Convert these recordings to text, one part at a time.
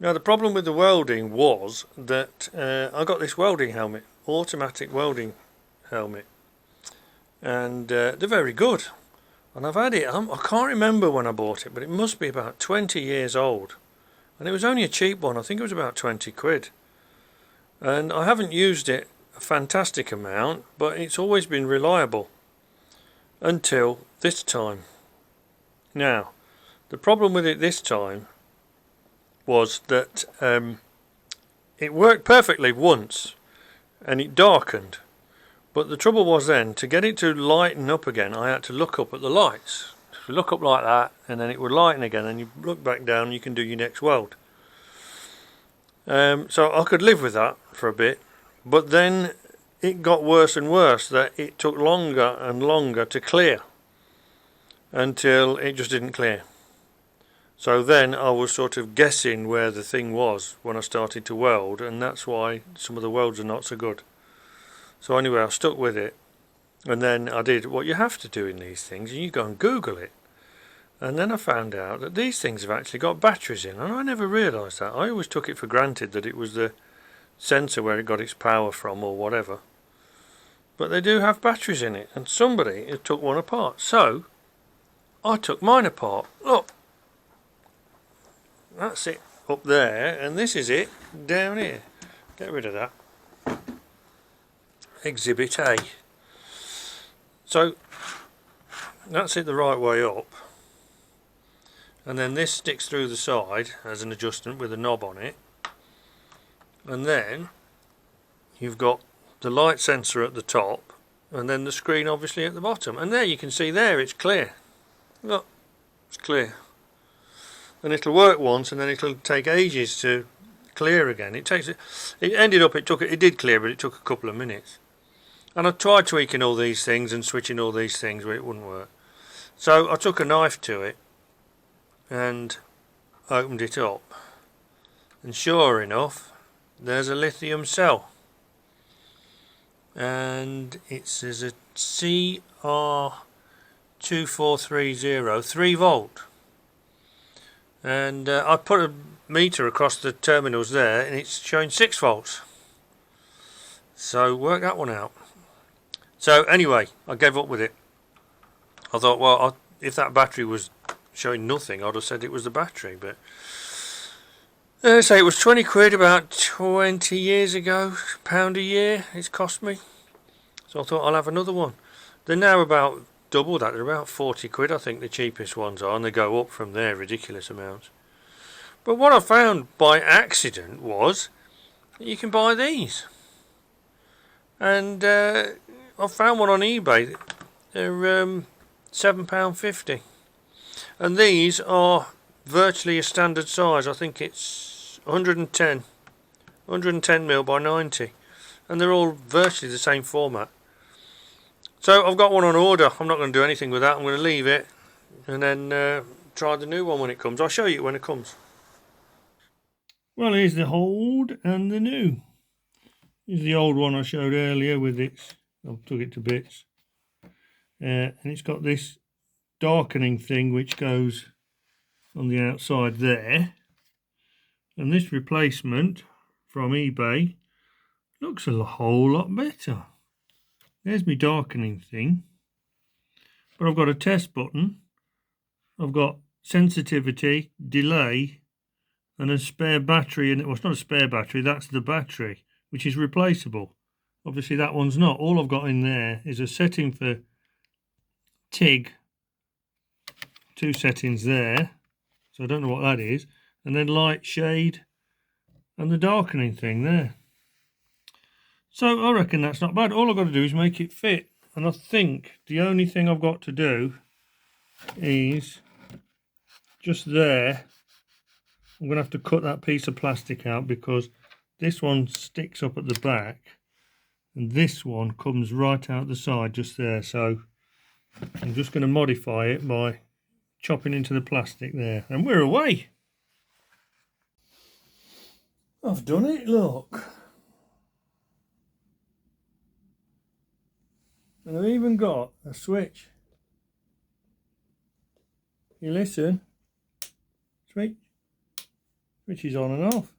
Now the problem with the welding was that I got this welding helmet, automatic welding helmet, and they're very good. And I've had it, I can't remember when I bought it, but it must be about 20 years old. And it was only a cheap one, I think it was about 20 quid. And I haven't used it a fantastic amount, but it's always been reliable. Until this time. Now, the problem with it this time was that it worked perfectly once and it darkened. But the trouble was then, to get it to lighten up again, I had to look up at the lights. If you look up like that, and then it would lighten again, and you look back down and you can do your next weld. So I could live with that for a bit, but then it got worse and worse, that it took longer and longer to clear until it just didn't clear. So then I was sort of guessing where the thing was when I started to weld, and that's why some of the welds are not so good. So anyway, I stuck with it, and then I did what you have to do in these things, and you go and Google it. And then I found out that these things have actually got batteries in, and I never realised that. I always took it for granted that it was the sensor where it got its power from or whatever. But they do have batteries in it, and somebody had took one apart. So I took mine apart. Look, that's it up there, and this is it down here. Get rid of that. Exhibit A. So that's it the right way up, and then this sticks through the side as an adjustment with a knob on it, and then you've got the light sensor at the top, and then the screen obviously at the bottom, and there you can see there it's clear. Look, it's clear, and it'll work once and then it'll take ages to clear again. It did clear, but it took a couple of minutes. And I tried tweaking all these things and switching all these things, but it wouldn't work. So I took a knife to it and opened it up, and sure enough, there's a lithium cell, and it says a CR2430 3 volt, and I put a meter across the terminals there and it's showing 6 volts, so work that one out. So anyway, I gave up with it. I thought, well, if that battery was showing nothing, I'd have said it was the battery, but say it was 20 quid about 20 years ago, £1 a year it's cost me. So I thought I'll have another one. They're now about double that, they're about 40 quid I think the cheapest ones are, and they go up from there, ridiculous amounts. But what I found by accident was that you can buy these. And I found one on eBay. They're £7.50, and these are virtually a standard size. I think it's 110 mil by 90, and they're all virtually the same format. So I've got one on order. I'm not going to do anything with that. I'm going to leave it and then try the new one when it comes. I'll show you when it comes. Well, here's the old and the new. Here's the old one I showed earlier with its, I took it to bits, and it's got this darkening thing which goes on the outside there, and this replacement from eBay looks a whole lot better. There's my darkening thing, but I've got a test button, I've got sensitivity, delay, and a spare battery, and well, it's not a spare battery, that's the battery, which is replaceable. Obviously that one's not. All I've got in there is a setting for TIG, 2 settings there, so I don't know what that is, and then light, shade, and the darkening thing there. So I reckon that's not bad. All I've got to do is make it fit, and I think the only thing I've got to do is just there. I'm going to have to cut that piece of plastic out because this one sticks up at the back and this one comes right out the side just there, so I'm just going to modify it by chopping into the plastic there, and we're away. I've done it, look. And I've even got a switch. You listen. Switch. switches on and off.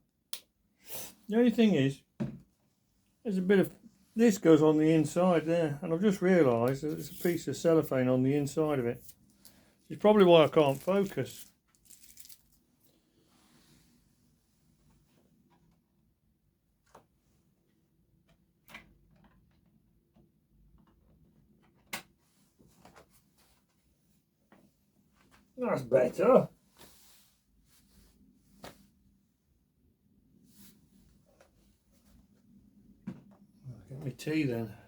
The only thing is, there's a bit of this goes on the inside there, and I've just realised that there's a piece of cellophane on the inside of it. It's probably why I can't focus. That's better. Get me tea then.